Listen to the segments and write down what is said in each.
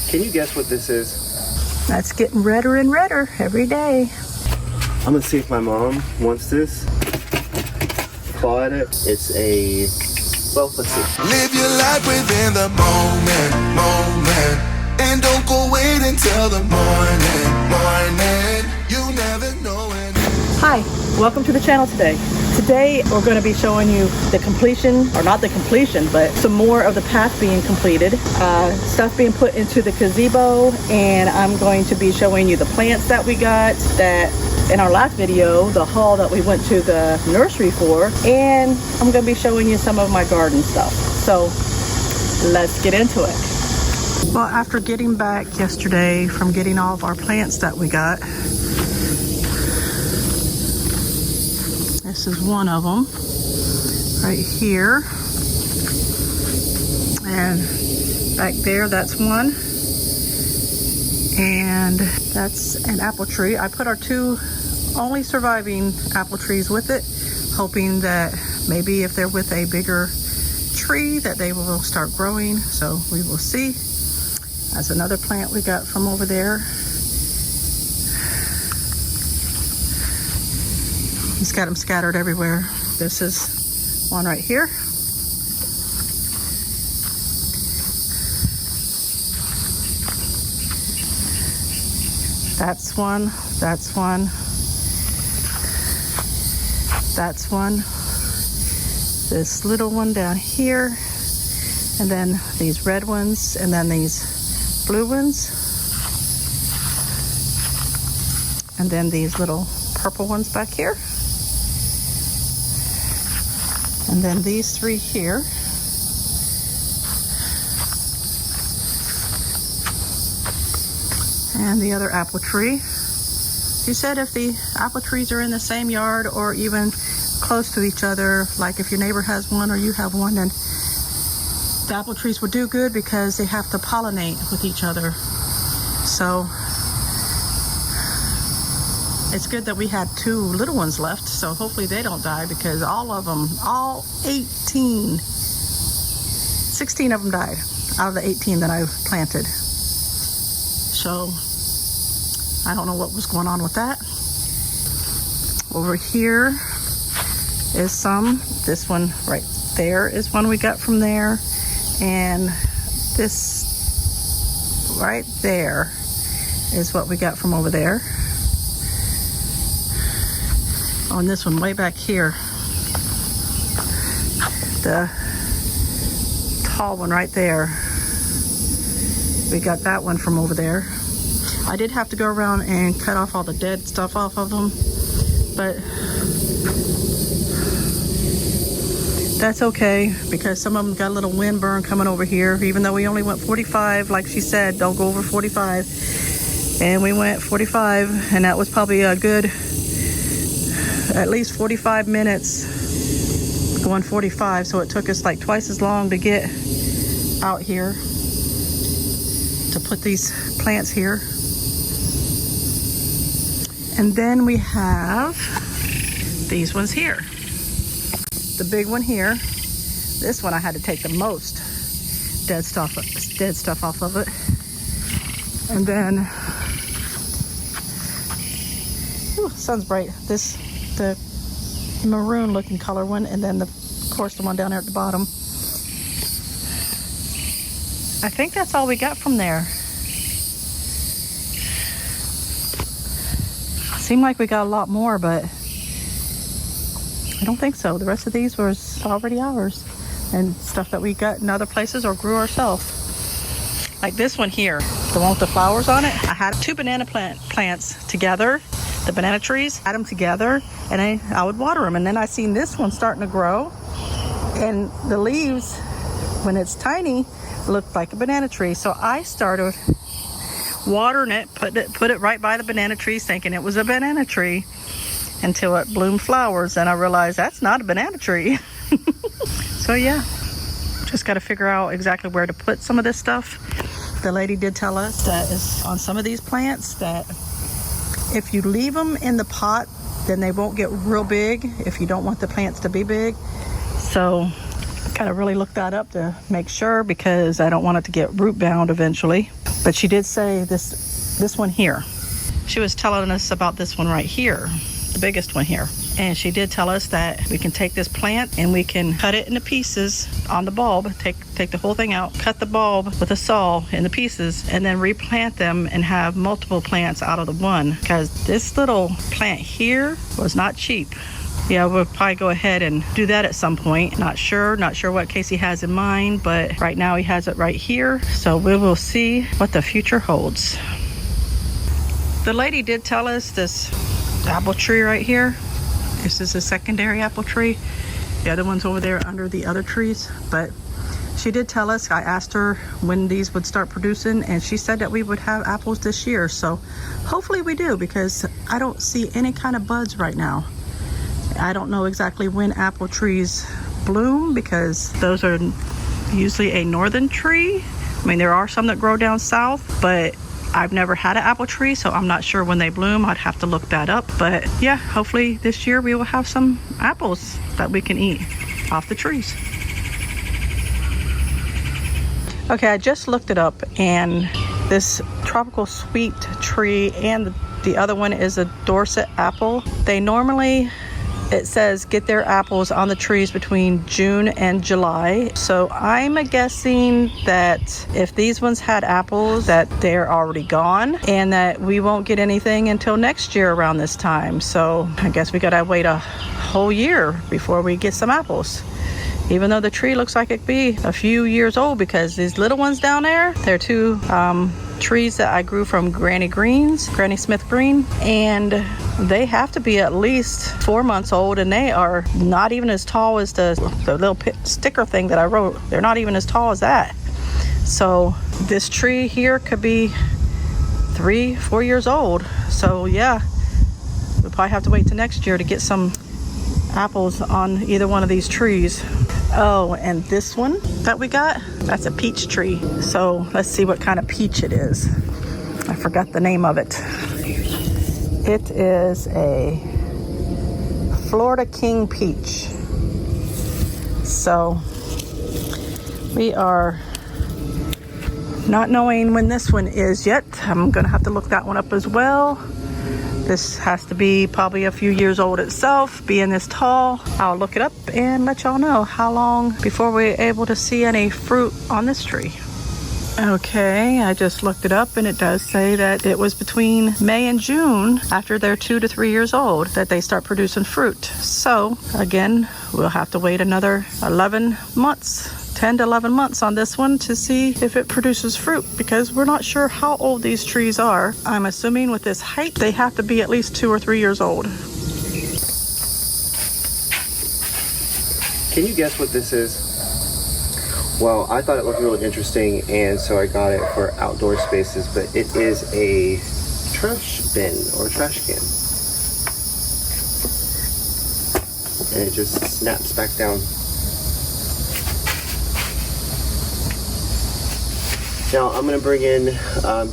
Can you guess what this is? That's getting redder and redder every day. I'm gonna see if my mom wants this. Claw at it. It's a, well, let's see. Live your life within the moment, and don't go wait until the morning. You never know when. Hi, welcome to the channel today. Today we're going to be showing you the completion, or not the completion, but some more of the path being completed, stuff being put into the gazebo, and I'm going to be showing you the plants that we got that in our last video, the haul that we went to the nursery for, and I'm going to be showing you some of my garden stuff. So let's get into it. Well, after getting back yesterday from getting all of our plants that we got, this is one of them right here, and back there that's one, and that's an apple tree. I put our two only surviving apple trees with it, hoping that maybe if they're with a bigger tree that they will start growing, so we will see. That's another plant we got from over there. He's got them scattered everywhere. This is one right here. That's one, that's one, that's one. This little one down here, and then these red ones, and then these blue ones, and then these little purple ones back here. And then these three here. And the other apple tree. She said if the apple trees are in the same yard or even close to each other, like if your neighbor has one or you have one, then the apple trees will do good because they have to pollinate with each other. So it's good that we had two little ones left, so hopefully they don't die, because all of them, all 16 of them died out of the 18 that I planted. So I don't know what was going on with that. Over here is some. This one right there is one we got from there, and this right there is what we got from over there. Oh, and this one way back here, the tall one right there, we got that one from over there. I did have to go around and cut off all the dead stuff off of them, but that's okay, because some of them got a little wind burn coming over here, even though we only went 45. Like she said, don't go over 45, and we went 45, and that was probably a good at least 45 minutes going 45, so it took us like twice as long to get out here to put these plants here. And then we have these ones here. The big one here. This one I had to take the most dead stuff off of it. And then, ooh, sun's bright. The maroon looking color one, and then of course the one down there at the bottom. I think that's all we got from there. Seemed like we got a lot more, but I don't think so. The rest of these was already ours, and stuff that we got in other places or grew ourselves. Like this one here, the one with the flowers on it. I had two banana plants together. The banana trees, had them together, and I would water them, and then I seen this one starting to grow, and the leaves, when it's tiny, look like a banana tree. So I started watering it, put it right by the banana trees, thinking it was a banana tree, until it bloomed flowers, and I realized that's not a banana tree. So yeah, just got to figure out exactly where to put some of this stuff. The lady did tell us that is on some of these plants that if you leave them in the pot, then they won't get real big if you don't want the plants to be big. So gotta really look that up to make sure, because I don't want it to get root bound eventually. But she did say this one here. She was telling us about this one right here, the biggest one here. And she did tell us that we can take this plant and we can cut it into pieces on the bulb, take the whole thing out, cut the bulb with a saw into pieces, and then replant them and have multiple plants out of the one. Because this little plant here was not cheap. Yeah, we'll probably go ahead and do that at some point. Not sure what Casey has in mind, but right now he has it right here. So we will see what the future holds. The lady did tell us this apple tree right here. This is a secondary apple tree. The other one's over there under the other trees. But she did tell us, I asked her when these would start producing, and she said that we would have apples this year. So hopefully we do, because I don't see any kind of buds right now. I don't know exactly when apple trees bloom, because those are usually a northern tree. I mean, there are some that grow down south, but I've never had an apple tree, so I'm not sure when they bloom. I'd have to look that up. But yeah, hopefully this year we will have some apples that we can eat off the trees. Okay, I just looked it up, and this tropical sweet tree and the other one is a Dorset apple. They normally, it says, get their apples on the trees between June and July. So I'm guessing that if these ones had apples, that they're already gone and that we won't get anything until next year around this time. So I guess we gotta wait a whole year before we get some apples. Even though the tree looks like it could be a few years old, because these little ones down there, they're two trees that I grew from Granny Smith Green, and they have to be at least 4 months old, and they are not even as tall as the little sticker thing that I wrote. They're not even as tall as that. So this tree here could be 3-4 years old. So yeah, we'll probably have to wait till next year to get some apples on either one of these trees. Oh, and this one that we got, that's a peach tree. So let's see what kind of peach it is. I forgot the name of it. It is a Florida King peach. So we are not knowing when this one is yet. I'm gonna have to look that one up as well. This has to be probably a few years old itself, being this tall. I'll look it up and let y'all know how long before we're able to see any fruit on this tree. Okay, I just looked it up, and it does say that it was between May and June, after they're 2 to 3 years old, that they start producing fruit. So again, we'll have to wait another 11 months. 10 to 11 months on this one to see if it produces fruit, because we're not sure how old these trees are. I'm assuming with this height, they have to be at least 2 or 3 years old. Can you guess what this is? Well, I thought it looked really interesting, and so I got it for outdoor spaces, but it is a trash bin or a trash can. And it just snaps back down. Now I'm going to bring in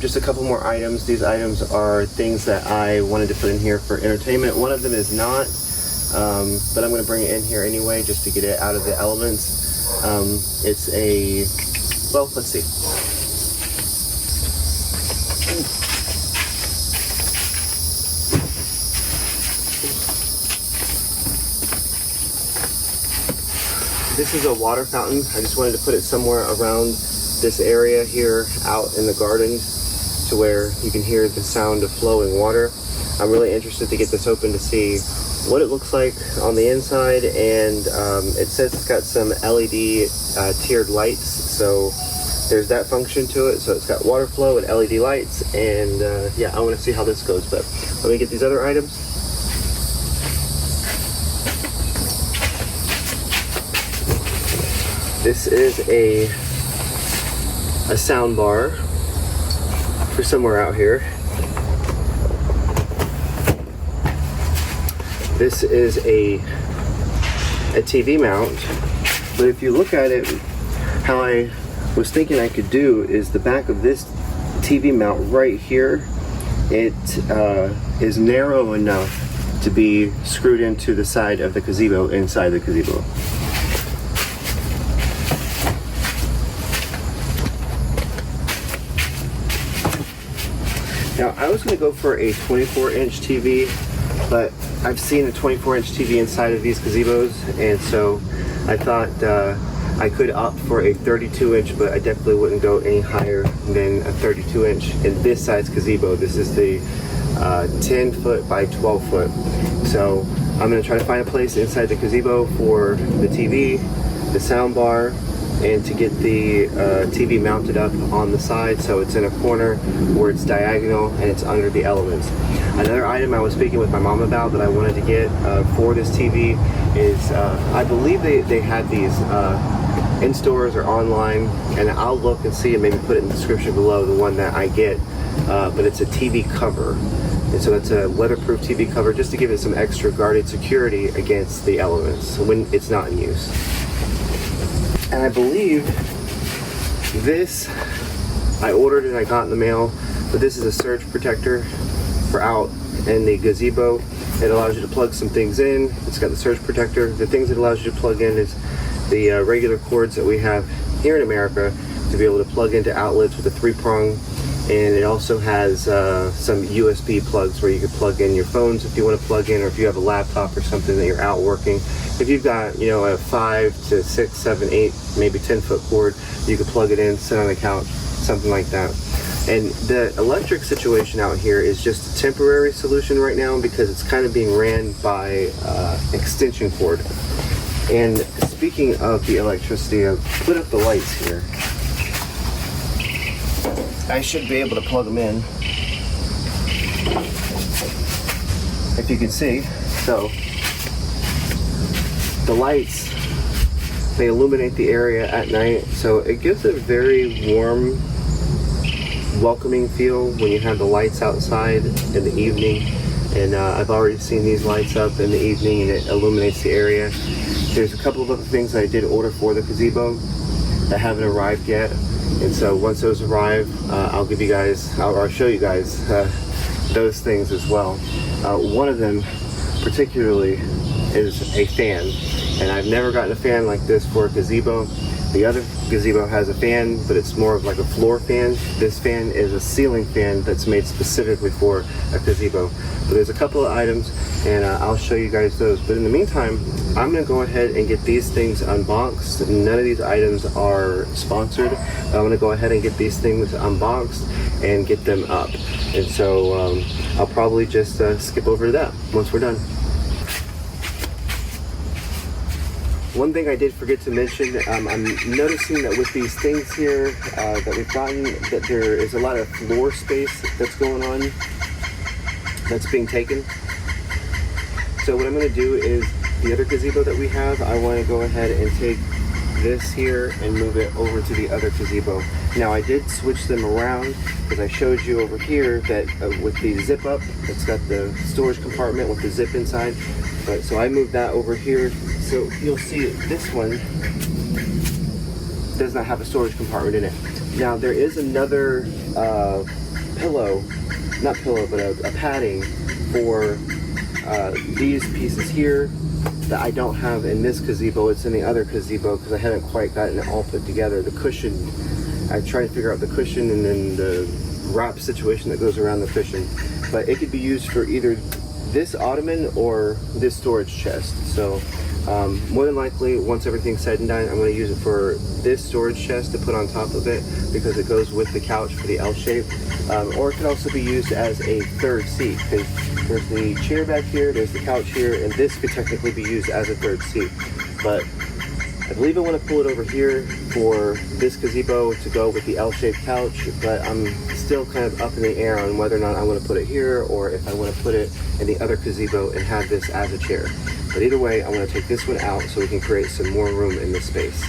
just a couple more items. These items are things that I wanted to put in here for entertainment. One of them is not, but I'm going to bring it in here anyway just to get it out of the elements. It's a, well, let's see. This is a water fountain. I just wanted to put it somewhere around this area here out in the garden to where you can hear the sound of flowing water. I'm really interested to get this open to see what it looks like on the inside, and it says it's got some LED tiered lights, so there's that function to it. So it's got water flow and LED lights, and yeah, I want to see how this goes, but let me get these other items. This is a sound bar for somewhere out here. This is a TV mount, but if you look at it, how I was thinking I could do is the back of this TV mount right here, it is narrow enough to be screwed into the side of the gazebo, inside the gazebo. Now, I was going to go for a 24-inch TV, but I've seen a 24-inch TV inside of these gazebos, and so I thought I could opt for a 32-inch, but I definitely wouldn't go any higher than a 32-inch in this size gazebo. This is the 10-foot by 12-foot. So I'm going to try to find a place inside the gazebo for the TV, the sound bar, and to get the TV mounted up on the side so it's in a corner where it's diagonal and it's under the elements. Another item I was speaking with my mom about that I wanted to get for this TV is I believe they had these in stores or online, and I'll look and see and maybe put it in the description below, the one that I get, but it's a TV cover. And so it's a weatherproof TV cover just to give it some extra guarded security against the elements when it's not in use. And I believe this I ordered and I got in the mail, but this is a surge protector for out in the gazebo. It allows you to plug some things in. It's got the surge protector. The things it allows you to plug in is the regular cords that we have here in America to be able to plug into outlets with a 3-prong, and it also has some USB plugs where you can plug in your phones if you want to plug in, or if you have a laptop or something that you're out working. If you've got, you know, a 5 to 6, 7, 8, maybe 10-foot cord, you can plug it in, sit on the couch, something like that. And the electric situation out here is just a temporary solution right now because it's kind of being ran by extension cord. And speaking of the electricity, I've put up the lights here. I should be able to plug them in, if you can see. So the lights, they illuminate the area at night, so it gives a very warm, welcoming feel when you have the lights outside in the evening. And I've already seen these lights up in the evening, and it illuminates the area. There's a couple of other things that I did order for the gazebo that haven't arrived yet. And so once those arrive, I'll give you guys, I'll show you guys those things as well. One of them particularly is a fan, and I've never gotten a fan like this for a gazebo. The other gazebo has a fan, but it's more of like a floor fan. This fan is a ceiling fan that's made specifically for a gazebo. But there's a couple of items, and I'll show you guys those. But in the meantime, I'm gonna go ahead and get these things unboxed. None of these items are sponsored. I'm gonna go ahead and get these things unboxed and get them up. And so I'll probably just skip over to that once we're done. One thing I did forget to mention, I'm noticing that with these things here that we've gotten, that there is a lot of floor space that's going on, that's being taken. So what I'm going to do is, the other gazebo that we have, I want to go ahead and take this here and move it over to the other gazebo. Now I did switch them around because I showed you over here that with the zip up, it's got the storage compartment with the zip inside. But so I moved that over here. So you'll see this one does not have a storage compartment in it. Now there is another pillow, not pillow, but a padding for these pieces here that I don't have in this gazebo. It's in the other gazebo because I haven't quite gotten it all put together. The cushion, I tried to figure out the cushion and then the wrap situation that goes around the cushion. But it could be used for either this ottoman or this storage chest. So more than likely, once everything's said and done, I'm going to use it for this storage chest to put on top of it because it goes with the couch for the L shape. Or it could also be used as a third seat because there's the chair back here, there's the couch here, and this could technically be used as a third seat. But I believe I want to pull it over here for this gazebo to go with the L-shaped couch, but I'm still kind of up in the air on whether or not I want to put it here or if I want to put it in the other gazebo and have this as a chair. But either way, I want to take this one out so we can create some more room in this space.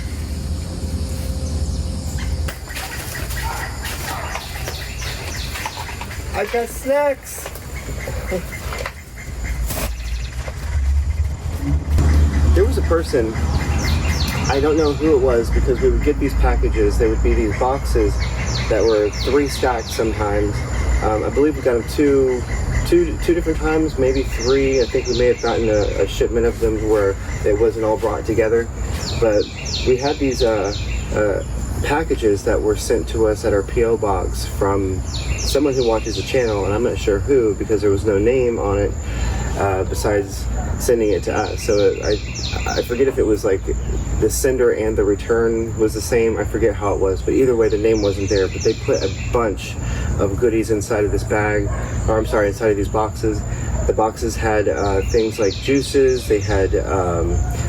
I got snacks! There was a person, I don't know who it was, because we would get these packages. They would be these boxes that were 3 stacked sometimes. I believe we got them two different times, maybe 3. I think we may have gotten a shipment of them where it wasn't all brought together. But we had these packages that were sent to us at our P.O. box from someone who watches the channel, and I'm not sure who because there was no name on it besides sending it to us. So I forget if it was like the sender and the return was the same. I forget how it was, but either way the name wasn't there. But they put a bunch of goodies inside of this bag, or I'm sorry, inside of these boxes. The boxes had things like juices, they had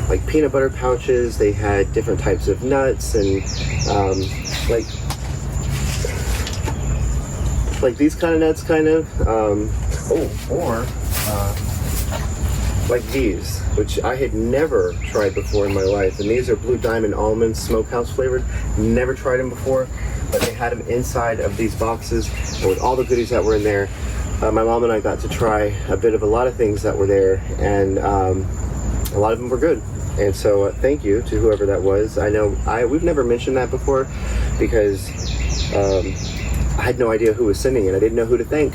like peanut butter pouches, they had different types of nuts, and like these kind of nuts, kind of, like these, which I had never tried before in my life. And these are Blue Diamond Almonds, smokehouse flavored. Never tried them before, but they had them inside of these boxes, and with all the goodies that were in there, my mom and I got to try a bit of a lot of things that were there, and a lot of them were good. And so thank you to whoever that was. I know we've never mentioned that before because I had no idea who was sending it. I didn't know who to thank.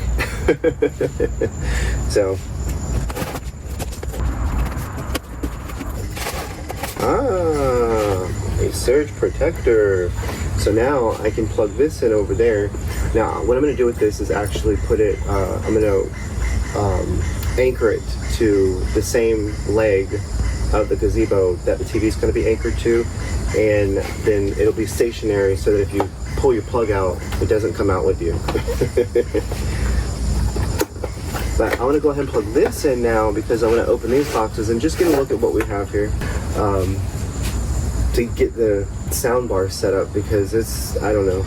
So a surge protector. So now I can plug this in over there. Now what I'm going to do with this is actually put it, I'm going to anchor it to the same leg of the gazebo that the TV is going to be anchored to, and then it'll be stationary so that if you pull your plug out, it doesn't come out with you. But I want to go ahead and plug this in now because I want to open these boxes and just get a look at what we have here. To get the sound bar set up, because it's, I don't know.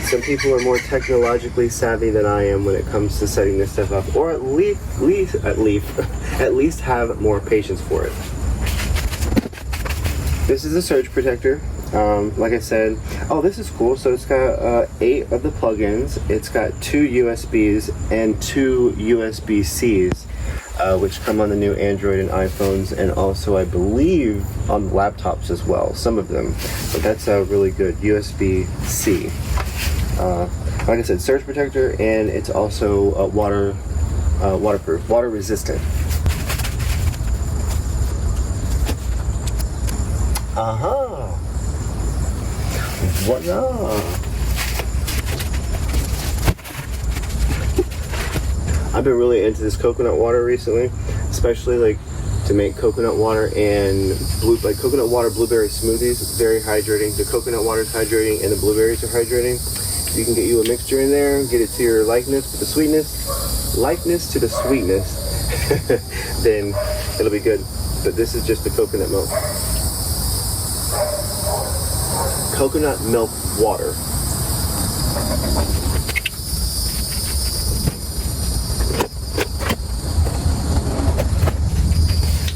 Some people are more technologically savvy than I am when it comes to setting this stuff up, or at least have more patience for it. This is a surge protector. Like I said, this is cool. So it's got 8 of the plugins. It's got 2 USBs and 2 USB-Cs. Which come on the new Android and iPhones, and also I believe on laptops as well, some of them. But that's a really good USB-C. Like I said, surge protector, and it's also waterproof, water resistant. Voila! I've been really into this coconut water recently, especially like to make coconut water and coconut water blueberry smoothies. Very hydrating. The coconut water is hydrating and the blueberries are hydrating. You can get you a mixture in there, get it to your likeness to the sweetness, then it'll be good. But this is just the coconut milk. Coconut milk water.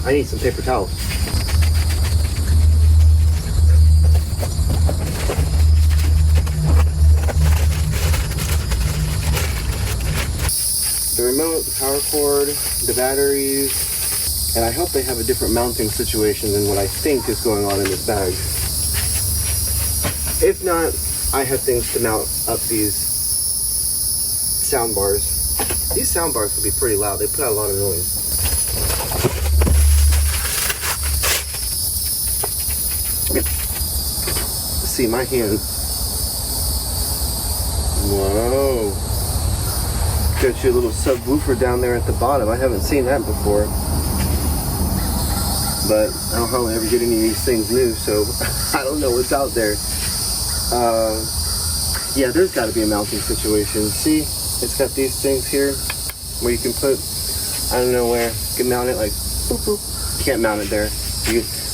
I need some paper towels. The remote, the power cord, the batteries, and I hope they have a different mounting situation than what I think is going on in this bag. If not, I have things to mount up these sound bars. These sound bars can be pretty loud. They put out a lot of noise. See my hand. Whoa. Got you a little subwoofer down there at the bottom. I haven't seen that before. But I don't hardly ever get any of these things new, so I don't know what's out there. Yeah, there's got to be a mounting situation. See, it's got these things here where you can put, I don't know where, you can mount it like, boop, boop. You can't mount it there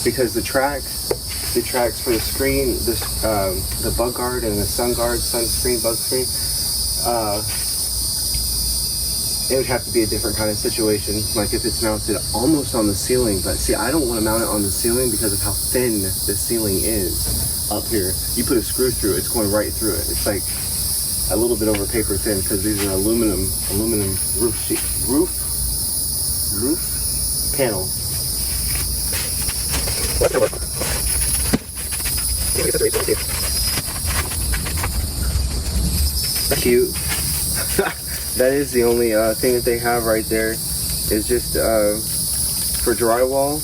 because the tracks for the screen, the bug guard and the sun screen, bug screen, it would have to be a different kind of situation, like if it's mounted almost on the ceiling. But see, I don't want to mount it on the ceiling because of how thin the ceiling is up here. You put a screw through it, it's going right through it. It's like a little bit over paper thin because these are aluminum roof panels. What's that work? Cute. That is the only thing that they have right there. Is just for drywall.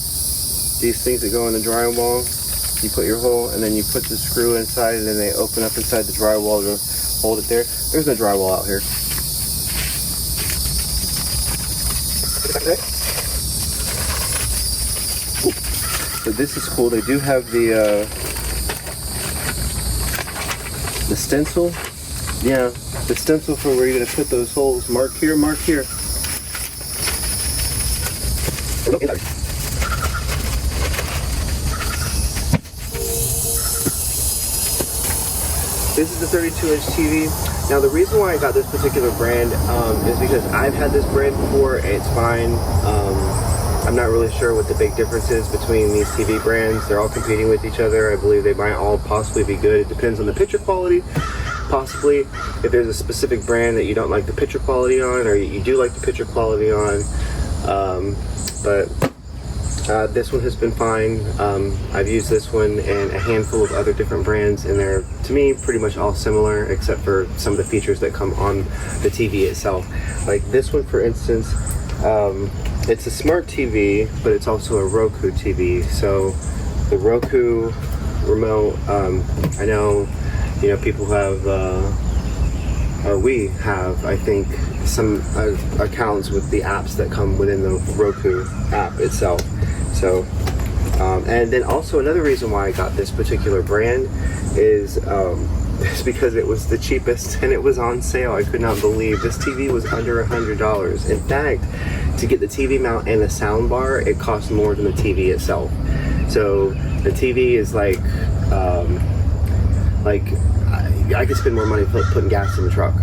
These things that go in the drywall. You put your hole, and then you put the screw inside, and then they open up inside the drywall to hold it there. There's no drywall out here. So this is cool. They do have the stencil. Yeah, the stencil for where you're gonna put those holes. Mark here, mark here. This is the 32-inch TV. Now the reason why I got this particular brand is because I've had this brand before. It's fine. I'm not really sure what the big difference is between these TV brands. They're all competing with each other. I believe they might all possibly be good. It depends on the picture quality. Possibly, if there's a specific brand that you don't like the picture quality on, or you do like the picture quality on. But this one has been fine. I've used this one and a handful of other different brands, and they're, to me, pretty much all similar, except for some of the features that come on the TV itself. Like this one, for instance, it's a smart TV, but it's also a Roku TV. So the Roku remote, I know, people have, or we have, I think, some accounts with the apps that come within the Roku app itself. So, and then also another reason why I got this particular brand is because it was the cheapest and it was on sale. I could not believe this TV was under $100. In fact, to get the TV mount and the sound bar, it costs more than the TV itself. So the TV is like I could spend more money putting gas in the truck,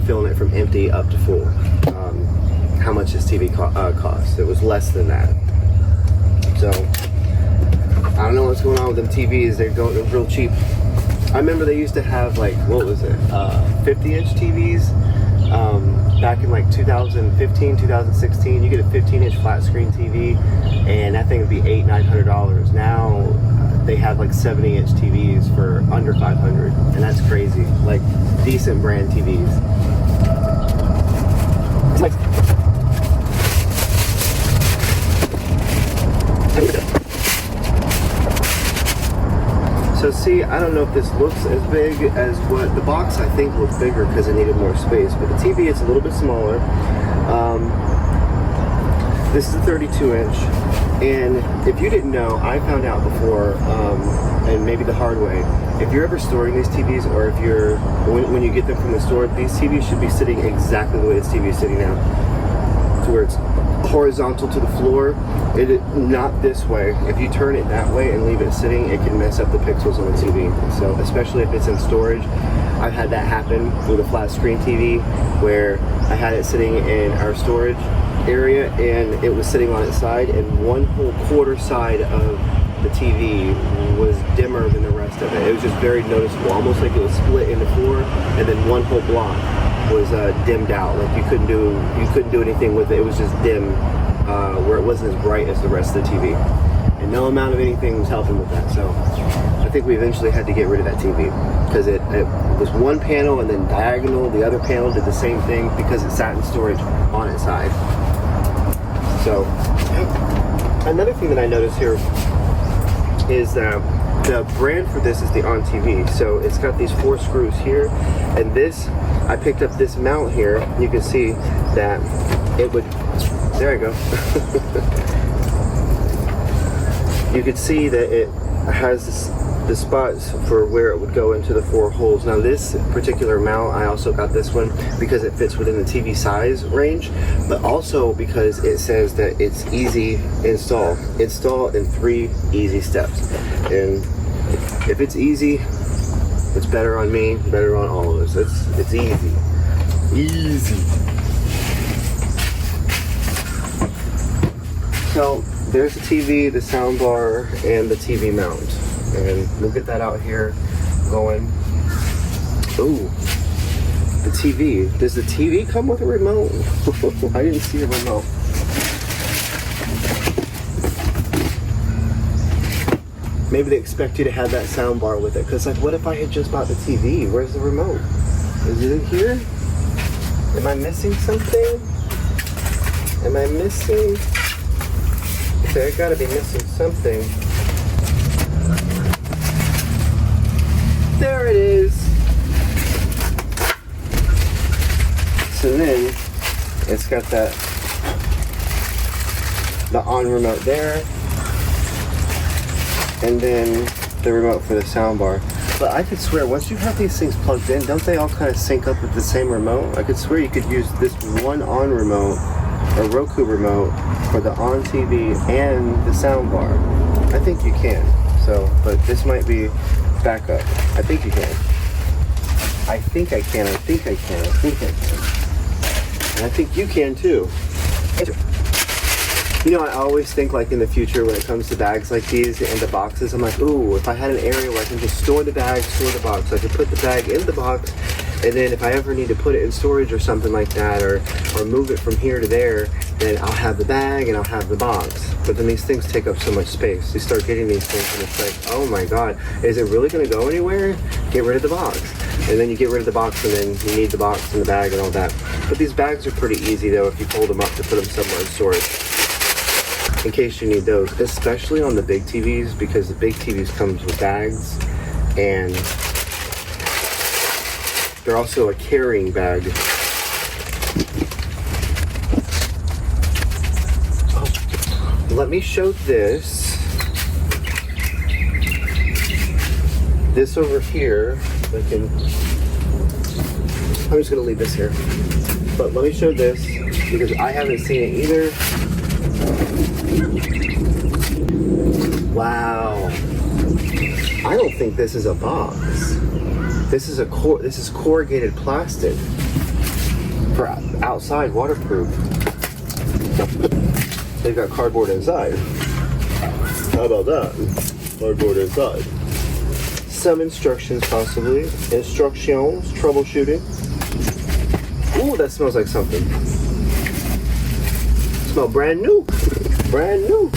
filling it from empty up to full. How much this TV cost? It was less than that. So I don't know what's going on with them TVs. They're real cheap. I remember they used to have, like, what was it, 50-inch TVs back in like 2015, 2016. You get a 15-inch flat screen TV, and that thing would be $800-900. Now they have like 70-inch TVs for under $500, and that's crazy. Like decent brand TVs. It's like, so see, I don't know if this looks as big as what the box, I think, looked bigger because it needed more space, but the TV is a little bit smaller. This is a 32-inch, and if you didn't know, I found out before, and maybe the hard way, if you're ever storing these TVs, or if you're, when you get them from the store, these TVs should be sitting exactly the way this TV is sitting now, to where it's horizontal to the floor. Not this way. If you turn it that way and leave it sitting, it can mess up the pixels on the TV. So especially if it's in storage, I've had that happen with a flat screen TV where I had it sitting in our storage area and it was sitting on its side, and one whole quarter side of the TV was dimmer than the rest of it. It was just very noticeable, almost like it was split into four, and then one whole block was dimmed out. Like you couldn't do anything with it. It was just dim, where it wasn't as bright as the rest of the TV. And no amount of anything was helping with that. So I think we eventually had to get rid of that TV because it was one panel, and then diagonal, the other panel did the same thing because it sat in storage on its side. So another thing that I noticed here is that the brand for this is the On TV. So it's got these 4 screws here, and this, I picked up this mount here. You can see that it would, there I go. You could see that it has the spots for where it would go into the 4 holes. Now this particular mount, I also got this one because it fits within the TV size range, but also because it says that it's easy install. Install in 3 easy steps. And if it's easy, it's better on me, better on all of us. It's easy. Easy. So there's the TV, the sound bar, and the TV mount. And we'll get that out here going. Ooh, the TV. Does the TV come with a remote? I didn't see a remote. Maybe they expect you to have that sound bar with it. Because, like, what if I had just bought the TV? Where's the remote? Is it in here? Am I missing something? Am I missing? Okay, I gotta be missing something. There it is. So then it's got the on remote there, and then the remote for the sound bar. But I could swear, once you have these things plugged in, don't they all kind of sync up with the same remote? I could swear you could use this one on remote, or Roku remote, for the on TV and the sound bar. I think you can. So, but this might be backup. I think you can. I think I can. I think I can. I think I can. And I think you can too. You know, I always think like in the future when it comes to bags like these and the boxes, I'm like, ooh, if I had an area where I can just store the bag, store the box, I could put the bag in the box, and then if I ever need to put it in storage or something like that, or move it from here to there, then I'll have the bag and I'll have the box. But then these things take up so much space. You start getting these things and it's like, oh my God, is it really gonna go anywhere? Get rid of the box. And then you get rid of the box and then you need the box and the bag and all that. But these bags are pretty easy though if you fold them up to put them somewhere in storage. In case you need those, especially on the big TVs, because the big TVs comes with bags and they're also a carrying bag. Let me show this. This over here, I'm just gonna leave this here. But let me show this because I haven't seen it either. Wow. I don't think this is a box. This is corrugated plastic for outside waterproof. They've got cardboard inside. How about that? Cardboard inside. Some instructions possibly. Instructions, troubleshooting. Ooh, that smells like something. Smell brand new. Brand new.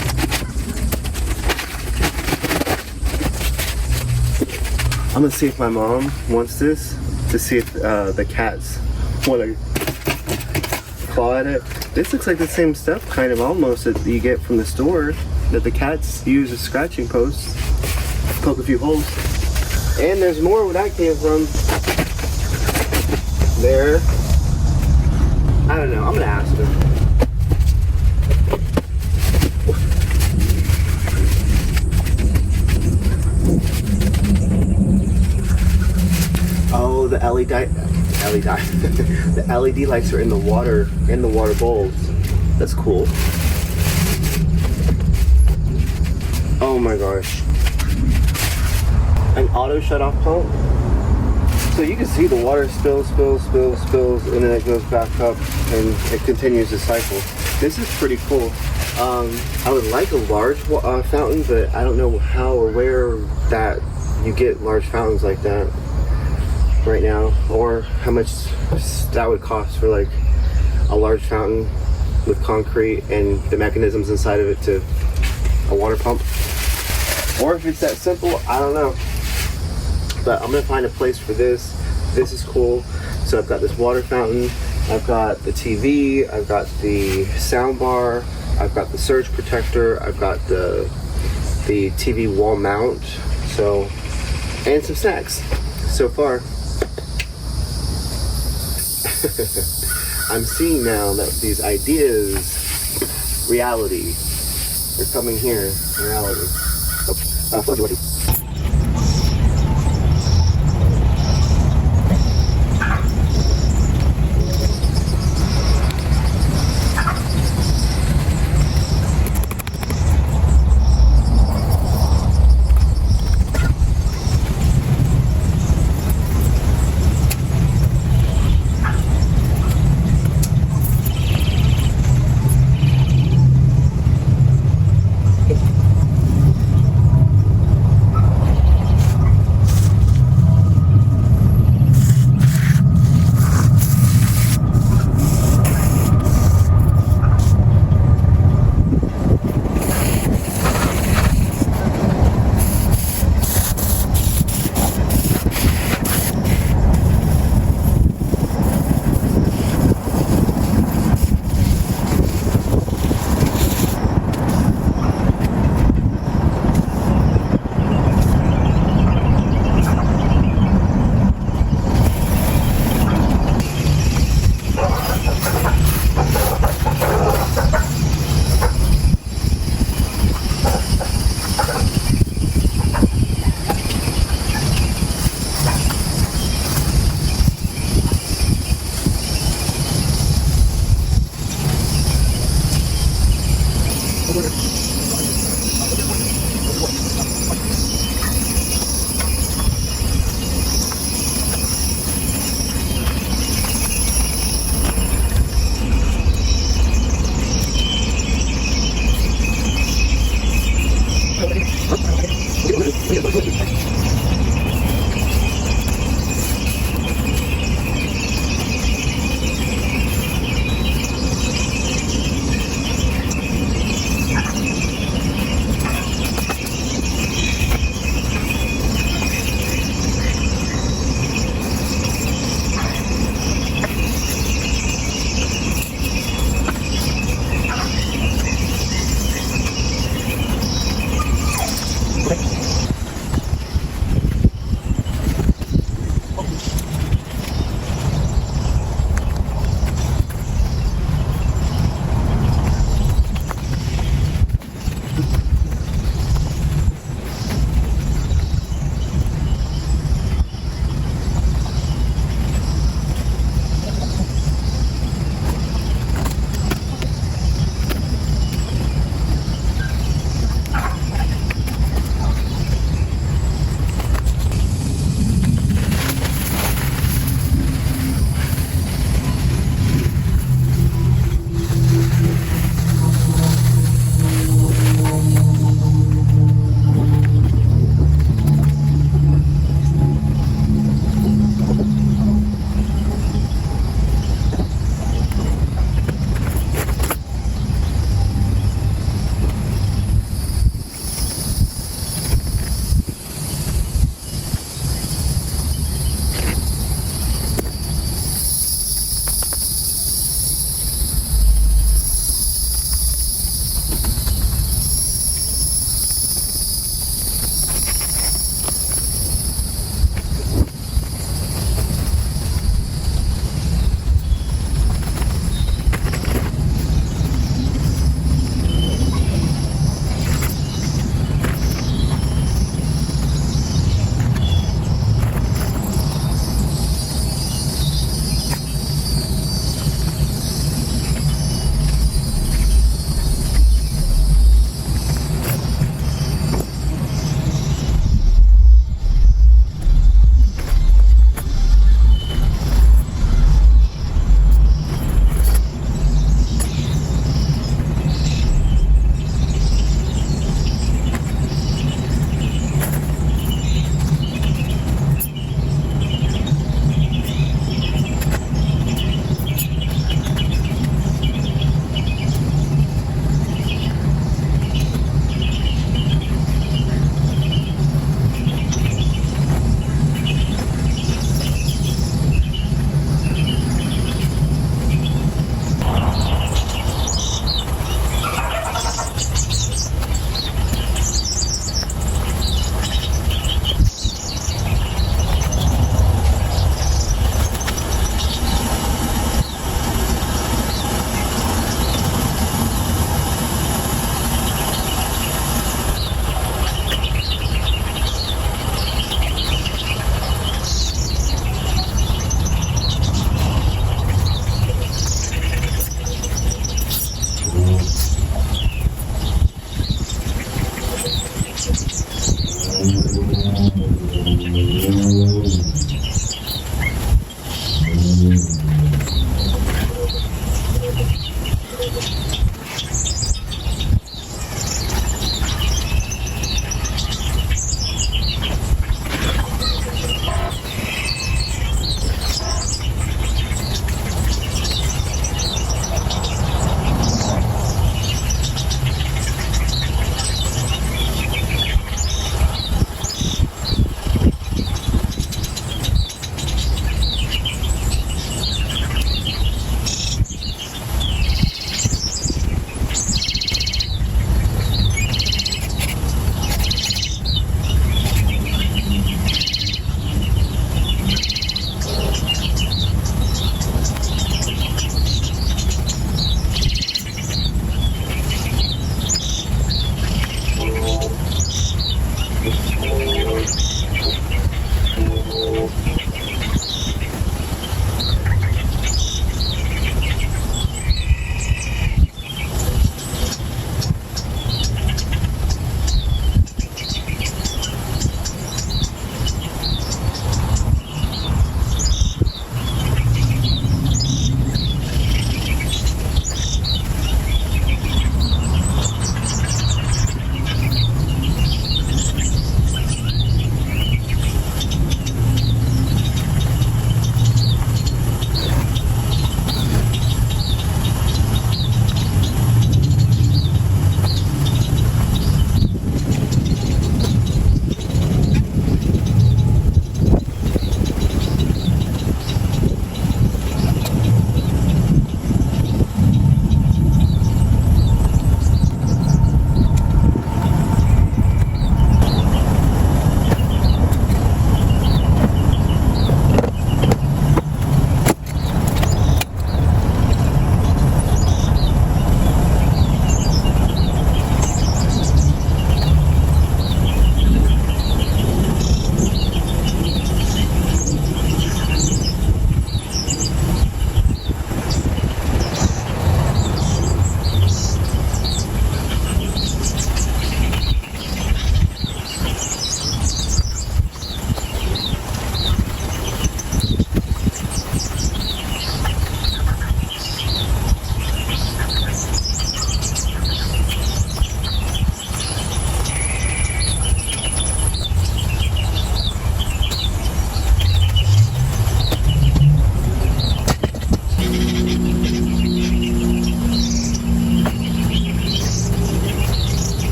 I'm gonna see if my mom wants this, to see if the cats want to claw at it. This looks like the same stuff, kind of almost, that you get from the store, that the cats use as scratching posts. Poke a few holes. And there's more where that came from. There. I don't know, I'm gonna ask her. Oh, the the LED lights are in the water bowls. That's cool. Oh my gosh. An auto shut off pump. So you can see the water spills, and then it goes back up and it continues the cycle. This is pretty cool. I would like a large fountain, but I don't know how or where that you get large fountains like that right now, or how much that would cost for like a large fountain with concrete and the mechanisms inside of it to a water pump. Or if it's that simple, I don't know. But I'm gonna find a place for this. This is cool. So I've got this water fountain, I've got the TV, I've got the sound bar, I've got the surge protector, I've got the TV wall mount, so, and some snacks so far. I'm seeing now that these ideas, reality, they're coming here, reality.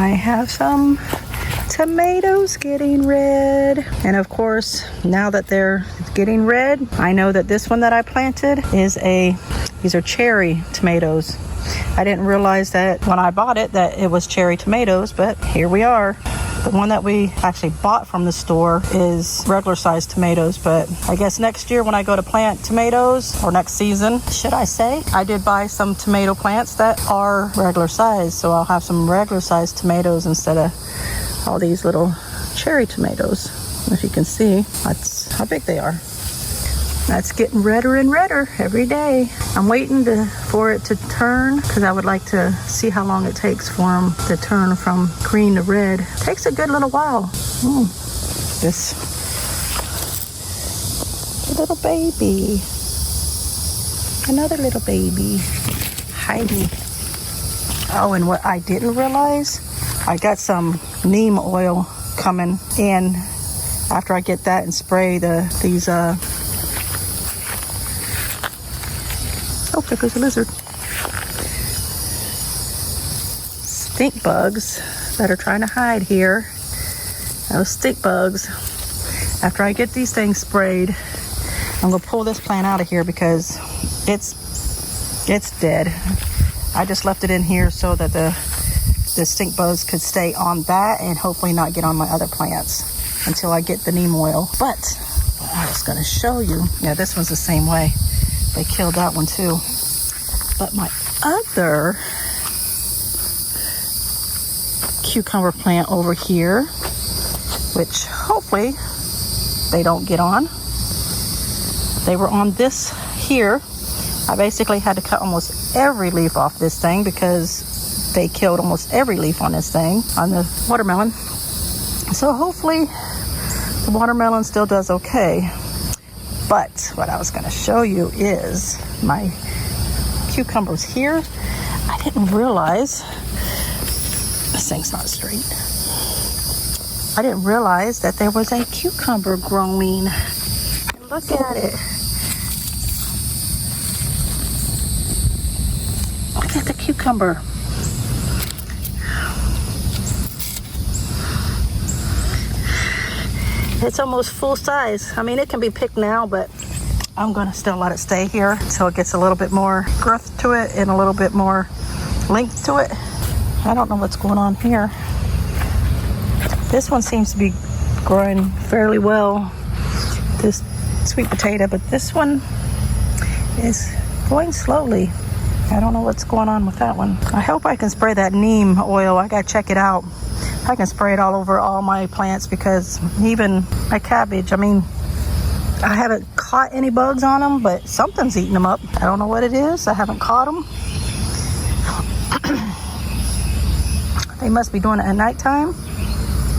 I have some tomatoes getting red. And of course, now that they're getting red, I know that this one that I planted is these are cherry tomatoes. I didn't realize that when I bought it that it was cherry tomatoes, but here we are. The one that we actually bought from the store is regular sized tomatoes, but I guess next year when I go to plant tomatoes, or next season, should I say, I did buy some tomato plants that are regular size, so I'll have some regular sized tomatoes instead of all these little cherry tomatoes. If you can see, that's how big they are. That's getting redder and redder every day. I'm waiting for it to turn because I would like to see how long it takes for them to turn from green to red. It takes a good little while. This little baby. Another little baby. Hiding. Oh, and what I didn't realize, I got some neem oil coming in after I get that and spray these oh, there goes a lizard. Stink bugs that are trying to hide here. Those stink bugs. After I get these things sprayed, I'm gonna pull this plant out of here because it's dead. I just left it in here so that the stink bugs could stay on that and hopefully not get on my other plants until I get the neem oil. But I was gonna show you. Yeah, this one's the same way. They killed that one too. But my other cucumber plant over here, which hopefully they don't get on. They were on this here. I basically had to cut almost every leaf off this thing because they killed almost every leaf on this thing, on the watermelon. So hopefully the watermelon still does okay. But what I was going to show you is my cucumbers here. I didn't realize, this thing's not straight. I didn't realize that there was a cucumber growing. Look at it. Look at the cucumber. It's almost full size. I mean, it can be picked now, but I'm gonna still let it stay here until it gets a little bit more girth to it and a little bit more length to it. I don't know what's going on here. This one seems to be growing fairly well, this sweet potato, but this one is going slowly. I don't know what's going on with that one. I hope I can spray that neem oil. I gotta check it out. I can spray it all over all my plants because even my cabbage, I mean, I haven't caught any bugs on them, but something's eating them up. I don't know what it is. I haven't caught them. They must be doing it at nighttime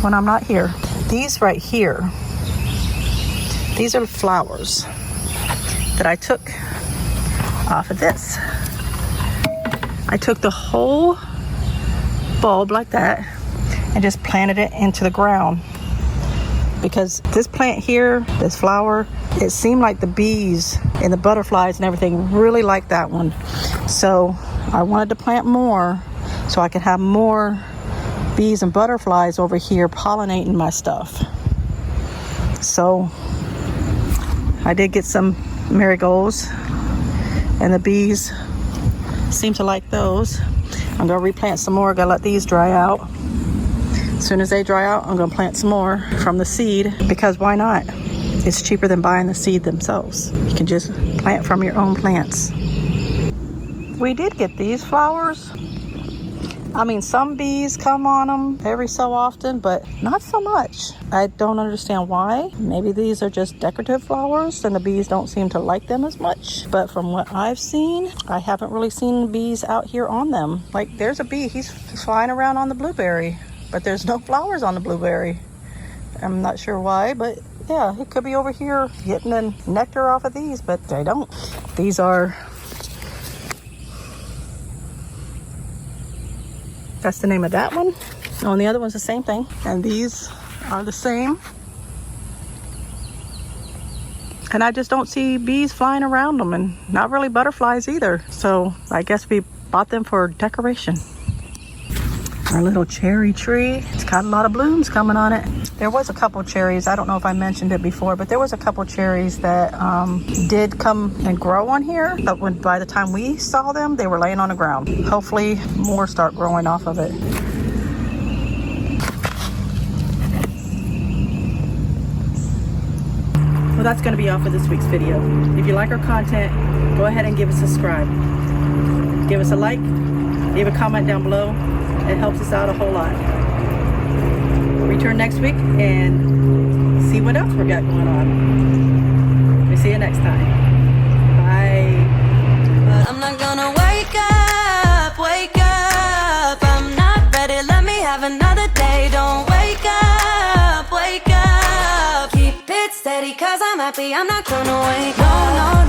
when I'm not here. These right here, these are flowers that I took off of this. I took the whole bulb like that and just planted it into the ground because this plant here, this flower, it seemed like the bees and the butterflies and everything really liked that one. So I wanted to plant more so I could have more bees and butterflies over here pollinating my stuff. So I did get some marigolds and the bees seem to like those. I'm gonna replant some more. Gotta let these dry out. As soon as they dry out, I'm gonna plant some more from the seed because why not? It's cheaper than buying the seed themselves. You can just plant from your own plants. We did get these flowers. I mean, some bees come on them every so often, but not so much. I don't understand why. Maybe these are just decorative flowers and the bees don't seem to like them as much. But from what I've seen, I haven't really seen bees out here on them. Like there's a bee, he's flying around on the blueberry, but there's no flowers on the blueberry. I'm not sure why, but yeah, it could be over here getting the nectar off of these, but they don't. These are, that's the name of that one. Oh, and the other one's the same thing. And these are the same. And I just don't see bees flying around them and not really butterflies either. So I guess we bought them for decoration. Our little cherry tree. It's got a lot of blooms coming on it. There was a couple cherries. I don't know if I mentioned it before, but there was a couple cherries that did come and grow on here. But by the time we saw them, they were laying on the ground. Hopefully more start growing off of it. Well, that's going to be all for this week's video. If you like our content, go ahead and give us a subscribe. Give us a like, leave a comment down below. It helps us out a whole lot. Return next week and see what else we got going on. We'll see you next time. Bye. But I'm not gonna wake up, wake up. I'm not ready, let me have another day. Don't wake up, wake up. Keep it steady, cause I'm happy, I'm not gonna wake up. No, no.